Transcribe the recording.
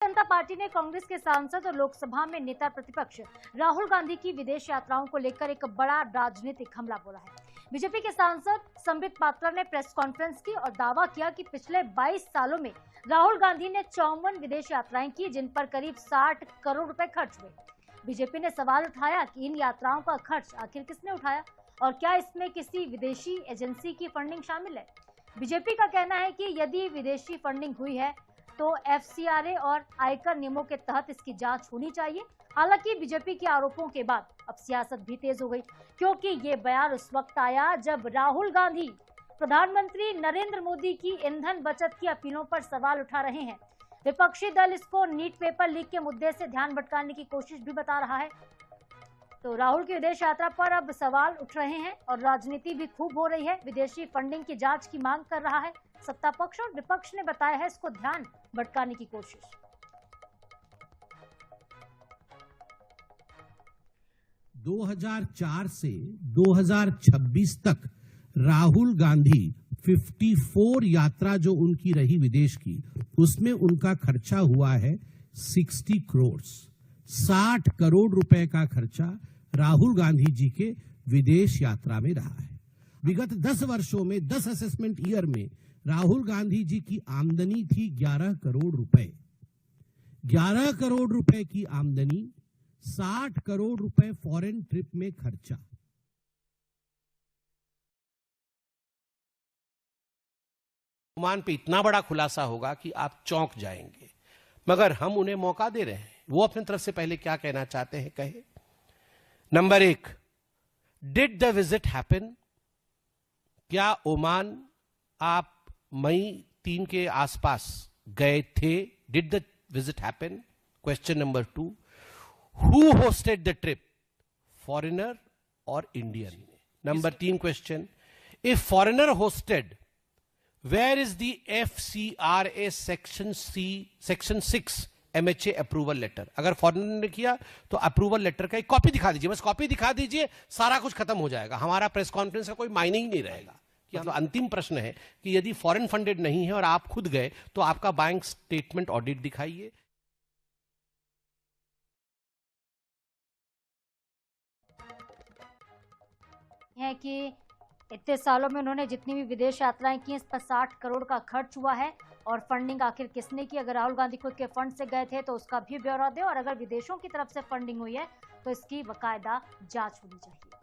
जनता party ने कांग्रेस के सांसद और लोकसभा में नेता प्रतिपक्ष राहुल गांधी की विदेश यात्राओं को लेकर एक बड़ा राजनीतिक हमला बोला है। बीजेपी के सांसद संबित पात्रा ने प्रेस कॉन्फ्रेंस की और दावा किया कि पिछले 22 सालों में राहुल गांधी ने 54 विदेश यात्राएं की, जिन पर करीब 60 करोड़ रुपए खर्च हुए। बीजेपी ने सवाल उठाया कि इन यात्राओं का खर्च आखिर किसने उठाया और क्या इसमें किसी विदेशी एजेंसी की फंडिंग शामिल है। बीजेपी का कहना है कि यदि विदेशी फंडिंग हुई है तो एफसीआरए और आयकर नियमों के तहत इसकी जांच होनी चाहिए। हालांकि बीजेपी के आरोपों के बाद अब सियासत भी तेज हो गई, क्योंकि ये बयान उस वक्त आया जब राहुल गांधी प्रधानमंत्री नरेंद्र मोदी की ईंधन बचत की अपीलों पर सवाल उठा रहे हैं। विपक्षी दल इसको नीट पेपर लीक के मुद्दे से ध्यान भटकाने की कोशिश भी बता रहा है। तो राहुल की विदेश यात्रा पर अब सवाल उठ रहे हैं और राजनीति भी खूब हो रही है। विदेशी फंडिंग की जांच की मांग कर रहा है। सत्ता पक्ष और विपक्ष ने बताया है इसको ध्यान भटकाने की कोशिश। – 2004 से 2026 तक राहुल गांधी 54 यात्रा जो उनकी रही विदेश की, उसमें उनका खर्चा हुआ है 60 करोड़। 60 करोड़ रुपए का खर्चा राहुल गांधी जी के विदेश यात्रा में रहा है। विगत 10 वर्षों में 10 असेसमेंट ईयर में राहुल गांधी जी की आमदनी थी 11 करोड़ रुपए। 11 करोड़ रुपए की आमदनी, 60 करोड़ रुपए फॉरेन ट्रिप में खर्चा। मान पे इतना बड़ा खुलासा होगा कि आप चौंक जाएंगे, मगर हम उन्हें मौका दे रहे हैं। वो अपनी तरफ से पहले क्या कहना चाहते हैं कहे। Number 1, did the visit happen? क्या ओमान आप मई 3 के आसपास गए थे? Did the visit happen? Question number 2, who hosted the trip, foreigner और Indian? Number 3 question, if foreigner hosted, where is the FCRA section 6 MHA approval letter? अगर foreigner ने किया तो अप्रूवल लेटर का एक कॉपी दिखा दीजिए, बस कॉपी दिखा दीजिए, सारा कुछ खत्म हो जाएगा। हमारा प्रेस कॉन्फ्रेंस का कोई मायने ही नहीं रहेगा। मतलब अंतिम प्रश्न है कि यदि फॉरेन फंडेड नहीं है और आप खुद गए तो आपका बैंक स्टेटमेंट ऑडिट दिखाइए। है कि इतने सालों में उन्होंने जितनी भी विदेश यात्राएं की, इस पर 60 करोड़ का खर्च हुआ है और फंडिंग आखिर किसने की। अगर राहुल गांधी खुद के फंड से गए थे तो उसका भी ब्यौरा दे, और अगर विदेशों की तरफ से फंडिंग हुई है तो इसकी बाकायदा जांच होनी चाहिए।